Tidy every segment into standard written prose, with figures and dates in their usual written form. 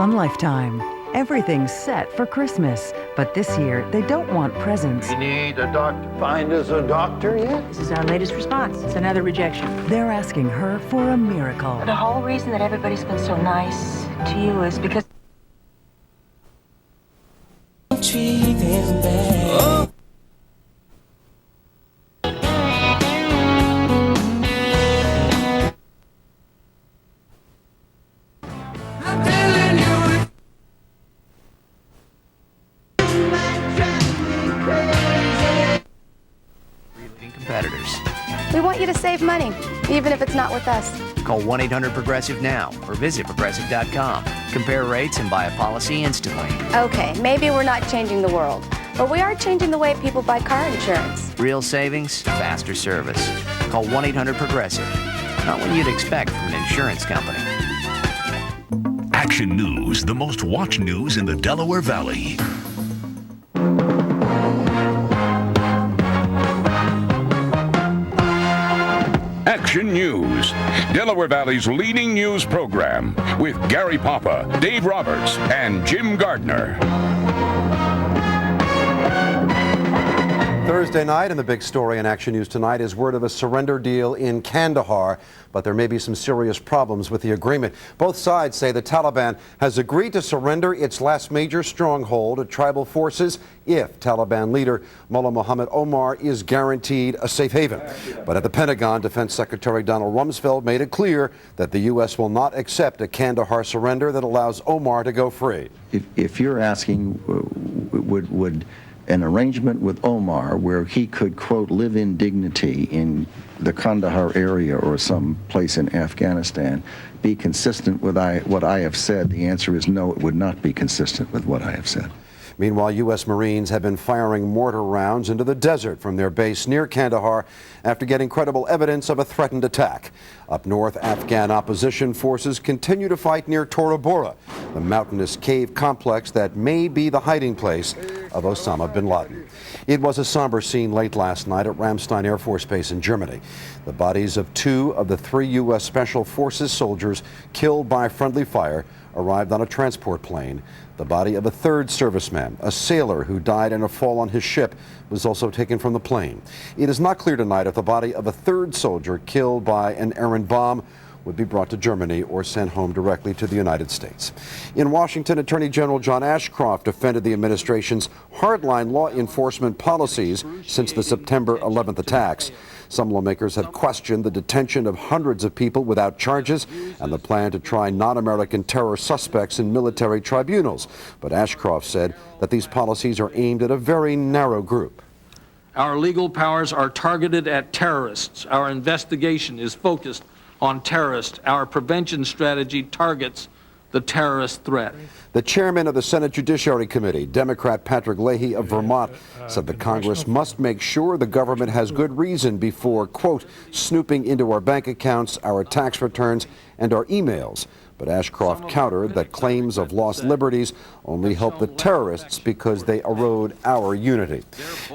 on Lifetime. Everything's set for Christmas, but this year they don't want presents. We need a doctor. Find us a doctor yet? This is our latest response. It's another rejection. They're asking her for a miracle. The whole reason that everybody's been so nice to you is because... Treat them bad. Competitors. We want you to save money, even if it's not with us. Call 1-800-PROGRESSIVE now or visit progressive.com. Compare rates and buy a policy instantly. Okay, maybe we're not changing the world, but we are changing the way people buy car insurance. Real savings, faster service. Call 1-800-PROGRESSIVE. Not what you'd expect from an insurance company. Action News, the most watched news in the Delaware Valley. Action News, Delaware Valley's leading news program with Gary Papa, Dave Roberts, and Jim Gardner. Thursday night, and the big story in Action News tonight is word of a surrender deal in Kandahar, but there may be some serious problems with the agreement. Both sides say the Taliban has agreed to surrender its last major stronghold to tribal forces if Taliban leader Mullah Muhammad Omar is guaranteed a safe haven. But at the Pentagon, Defense Secretary Donald Rumsfeld made it clear that the U.S. will not accept a Kandahar surrender that allows Omar to go free. If you're asking, would an arrangement with Omar where he could, quote, live in dignity in the Kandahar area or some place in Afghanistan be consistent with what I have said? The answer is no, it would not be consistent with what I have said. Meanwhile, U.S. Marines have been firing mortar rounds into the desert from their base near Kandahar after getting credible evidence of a threatened attack. Up north, Afghan opposition forces continue to fight near Tora Bora, the mountainous cave complex that may be the hiding place of Osama bin Laden. It was a somber scene late last night at Ramstein Air Force Base in Germany. The bodies of 2 of the 3 U.S. Special Forces soldiers killed by friendly fire arrived on a transport plane. The body of a 3rd serviceman, a sailor who died in a fall on his ship, was also taken from the plane. It is not clear tonight if the body of a 3rd soldier killed by an errant bomb would be brought to Germany or sent home directly to the United States. In Washington, Attorney General John Ashcroft defended the administration's hardline law enforcement policies since the September 11th attacks. Some lawmakers have questioned the detention of hundreds of people without charges and the plan to try non-American terror suspects in military tribunals. But Ashcroft said that these policies are aimed at a very narrow group. Our legal powers are targeted at terrorists. Our investigation is focused on terrorists. Our prevention strategy targets the terrorist threat. The chairman of the Senate Judiciary Committee, Democrat Patrick Leahy of Vermont, said the Congress must make sure the government has good reason before, quote, snooping into our bank accounts, our tax returns, and our emails. But Ashcroft countered that claims of lost liberties only help the terrorists because they erode our unity.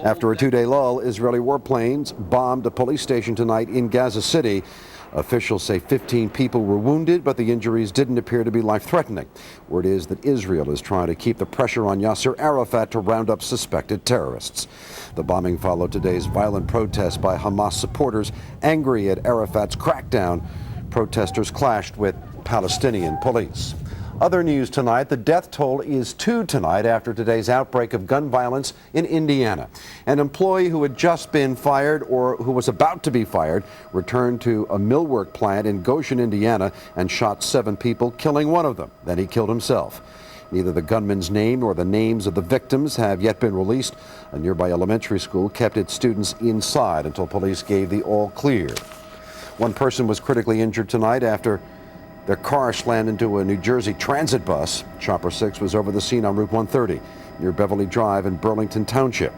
After a 2-day lull, Israeli warplanes bombed a police station tonight in Gaza City. Officials say 15 people were wounded, but the injuries didn't appear to be life-threatening. Word is that Israel is trying to keep the pressure on Yasser Arafat to round up suspected terrorists. The bombing followed today's violent protest by Hamas supporters angry at Arafat's crackdown. Protesters clashed with Palestinian police. Other news tonight, the death toll is 2 tonight after today's outbreak of gun violence in Indiana. An employee who had just been fired or who was about to be fired returned to a millwork plant in Goshen, Indiana, and shot 7 people, killing one of them. Then he killed himself. Neither the gunman's name nor the names of the victims have yet been released. A nearby elementary school kept its students inside until police gave the all clear. One person was critically injured tonight after their car slammed into a New Jersey transit bus. Chopper 6 was over the scene on Route 130 near Beverly Drive in Burlington Township.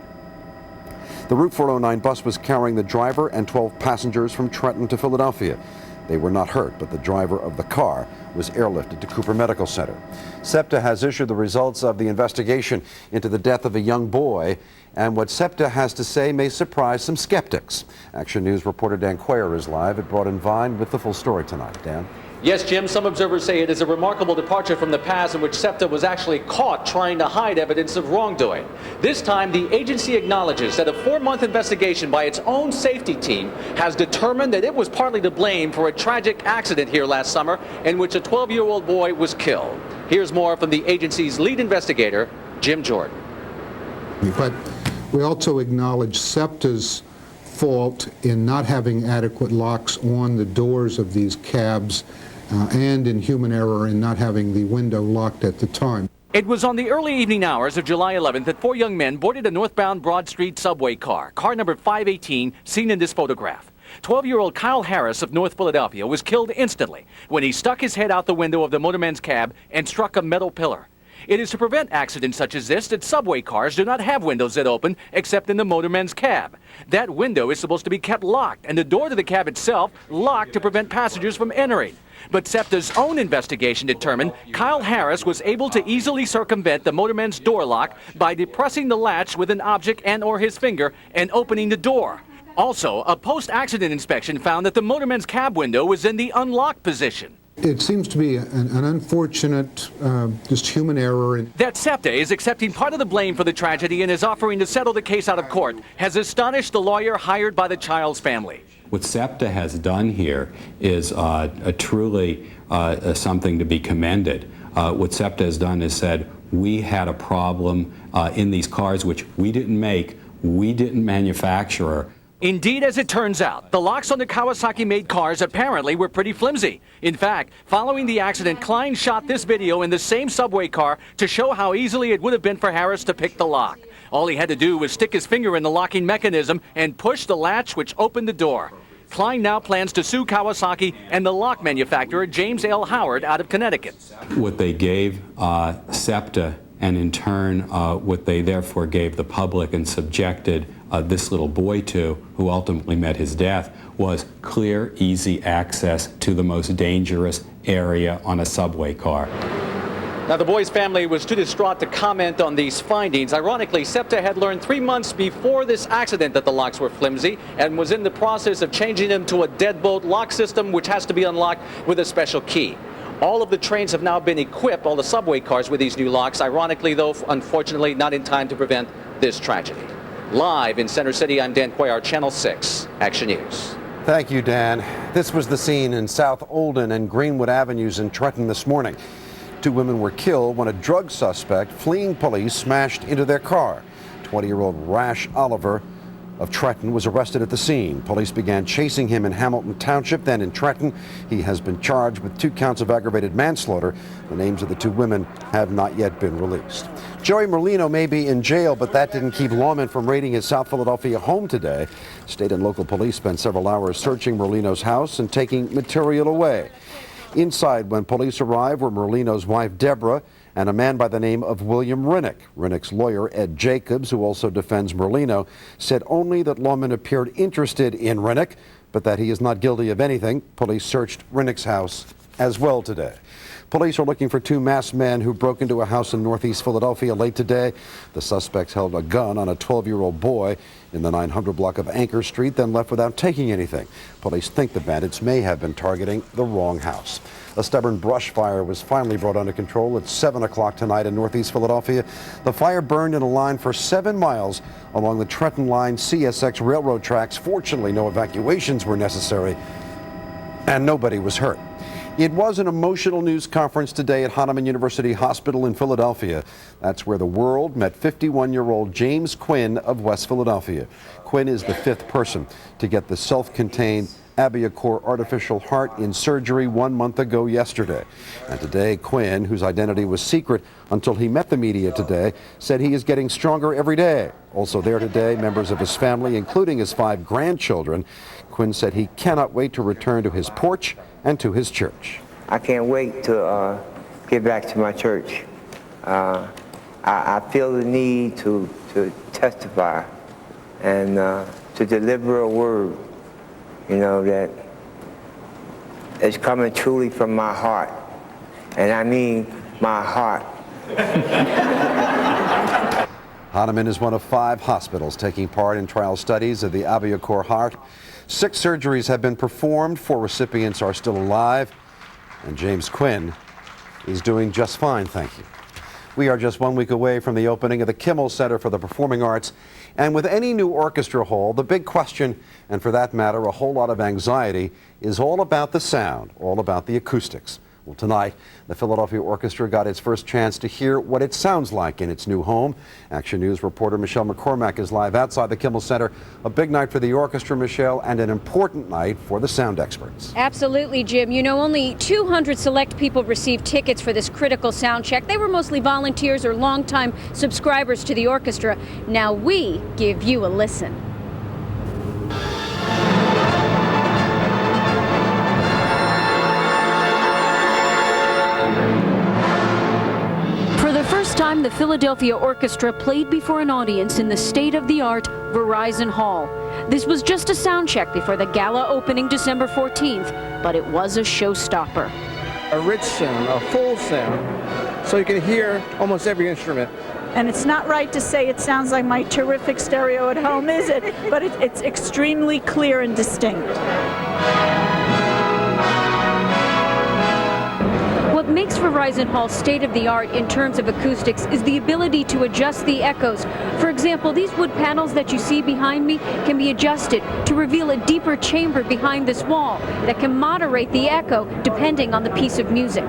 The Route 409 bus was carrying the driver and 12 passengers from Trenton to Philadelphia. They were not hurt, but the driver of the car was airlifted to Cooper Medical Center. SEPTA has issued the results of the investigation into the death of a young boy And what SEPTA has to say may surprise some skeptics. Action News reporter Dan Quayer is live at Broad and Vine with the full story tonight. Dan? Yes, Jim, some observers say it is a remarkable departure from the past in which SEPTA was actually caught trying to hide evidence of wrongdoing. This time, the agency acknowledges that a 4-month investigation by its own safety team has determined that it was partly to blame for a tragic accident here last summer in which a 12-year-old boy was killed. Here's more from the agency's lead investigator, Jim Jordan. But we also acknowledge SEPTA's fault in not having adequate locks on the doors of these cabs and in human error in not having the window locked at the time. It was on the early evening hours of July 11th that 4 young men boarded a northbound Broad Street subway car number 518, seen in this photograph. 12-year-old Kyle Harris of North Philadelphia was killed instantly when he stuck his head out the window of the motorman's cab and struck a metal pillar. It is to prevent accidents such as this that subway cars do not have windows that open except in the motorman's cab. That window is supposed to be kept locked and the door to the cab itself locked to prevent passengers from entering. But SEPTA's own investigation determined Kyle Harris was able to easily circumvent the motorman's door lock by depressing the latch with an object and/or his finger and opening the door. Also, a post-accident inspection found that the motorman's cab window was in the unlocked position. It seems to be an unfortunate, just human error. That SEPTA is accepting part of the blame for the tragedy and is offering to settle the case out of court has astonished the lawyer hired by the child's family. What SEPTA has done here is truly something to be commended. What SEPTA has done is said, we had a problem in these cars which we didn't make, we didn't manufacture. Indeed, as it turns out, the locks on the Kawasaki-made cars apparently were pretty flimsy. In fact, following the accident, Klein shot this video in the same subway car to show how easily it would have been for Harris to pick the lock. All he had to do was stick his finger in the locking mechanism and push the latch which opened the door. Klein now plans to sue Kawasaki and the lock manufacturer James L. Howard out of Connecticut. What they gave SEPTA, and in turn what they therefore gave the public and subjected this little boy to, who ultimately met his death, was clear, easy access to the most dangerous area on a subway car. Now, the boy's family was too distraught to comment on these findings. Ironically, SEPTA had learned 3 months before this accident that the locks were flimsy and was in the process of changing them to a deadbolt lock system, which has to be unlocked with a special key. All of the trains have now been equipped, all the subway cars, with these new locks. Ironically, though, unfortunately, not in time to prevent this tragedy. Live in Center City, I'm Dan Quayer, Channel 6, Action News. Thank you, Dan. This was the scene in South Olden and Greenwood Avenues in Trenton this morning. 2 women were killed when a drug suspect fleeing police smashed into their car. 20-year-old Rash Oliver of Trenton was arrested at the scene. Police began chasing him in Hamilton Township, then in Trenton. He has been charged with 2 counts of aggravated manslaughter. The names of the 2 women have not yet been released. Joey Merlino may be in jail, but that didn't keep lawmen from raiding his South Philadelphia home today. State and local police spent several hours searching Merlino's house and taking material away. Inside, when police arrived, were Merlino's wife, Deborah, and a man by the name of William Rinnick. Rinnick's lawyer, Ed Jacobs, who also defends Merlino, said only that lawmen appeared interested in Rinnick, but that he is not guilty of anything. Police searched Rinnick's house as well today. Police are looking for 2 masked men who broke into a house in northeast Philadelphia late today. The suspects held a gun on a 12-year-old boy in the 900 block of Anchor Street, then left without taking anything. Police think the bandits may have been targeting the wrong house. A stubborn brush fire was finally brought under control at 7 o'clock tonight in northeast Philadelphia. The fire burned in a line for 7 miles along the Trenton Line CSX railroad tracks. Fortunately, no evacuations were necessary, and nobody was hurt. It was an emotional news conference today at Hahnemann University Hospital in Philadelphia. That's where the world met 51-year-old James Quinn of West Philadelphia. Quinn is the 5th person to get the self-contained Abiacor artificial heart in surgery 1 month ago yesterday. And today, Quinn, whose identity was secret until he met the media today, said he is getting stronger every day. Also there today, members of his family, including his 5 grandchildren. Quinn said he cannot wait to return to his porch and to his church. I can't wait to get back to my church. I feel the need to testify and to deliver a word, you know, that is coming truly from my heart. And I mean my heart. Hahnemann is one of 5 hospitals taking part in trial studies of the Abiyakur heart. 6 surgeries have been performed, 4 recipients are still alive, and James Quinn is doing just fine, thank you. We are just 1 week away from the opening of the Kimmel Center for the Performing Arts, and with any new orchestra hall, the big question, and for that matter, a whole lot of anxiety, is all about the sound, all about the acoustics. Well, tonight, the Philadelphia Orchestra got its first chance to hear what it sounds like in its new home. Action News reporter Michelle McCormack is live outside the Kimmel Center. A big night for the orchestra, Michelle, and an important night for the sound experts. Absolutely, Jim. You know, only 200 select people received tickets for this critical sound check. They were mostly volunteers or longtime subscribers to the orchestra. Now we give you a listen. First time the Philadelphia Orchestra played before an audience in the state-of-the-art Verizon Hall. This was just a sound check before the gala opening December 14th, but it was a showstopper. A rich sound, a full sound, so you can hear almost every instrument. And it's not right to say it sounds like my terrific stereo at home, is it? But it's extremely clear and distinct. What makes Verizon Hall state-of-the-art in terms of acoustics is the ability to adjust the echoes. For example, these wood panels that you see behind me can be adjusted to reveal a deeper chamber behind this wall that can moderate the echo depending on the piece of music.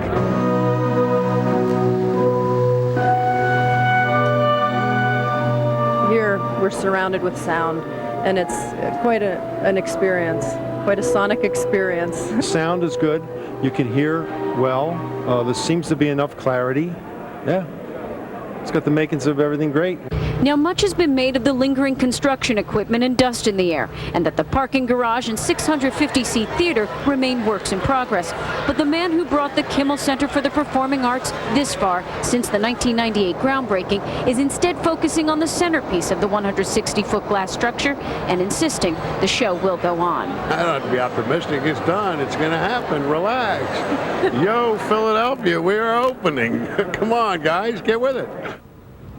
Here we're surrounded with sound, and it's quite an experience, quite a sonic experience. Sound is good. You can hear well. There seems to be enough clarity. Yeah, it's got the makings of everything great. Now, much has been made of the lingering construction equipment and dust in the air, and that the parking garage and 650-seat theater remain works in progress. But the man who brought the Kimmel Center for the Performing Arts this far since the 1998 groundbreaking is instead focusing on the centerpiece of the 160-foot glass structure and insisting the show will go on. I don't have to be optimistic. It's done. It's going to happen. Relax. Yo, Philadelphia, we are opening. Come on, guys, get with it.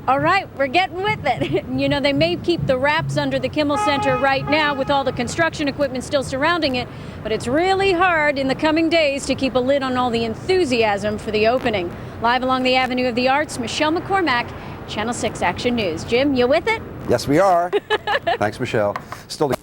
All right, we're getting with it. You know, they may keep the wraps under the Kimmel Center right now with all the construction equipment still surrounding it, but it's really hard in the coming days to keep a lid on all the enthusiasm for the opening. Live along the Avenue of the Arts, Michelle McCormack, Channel 6 Action News. Jim, you with it? Yes, we are. Thanks, Michelle. Still to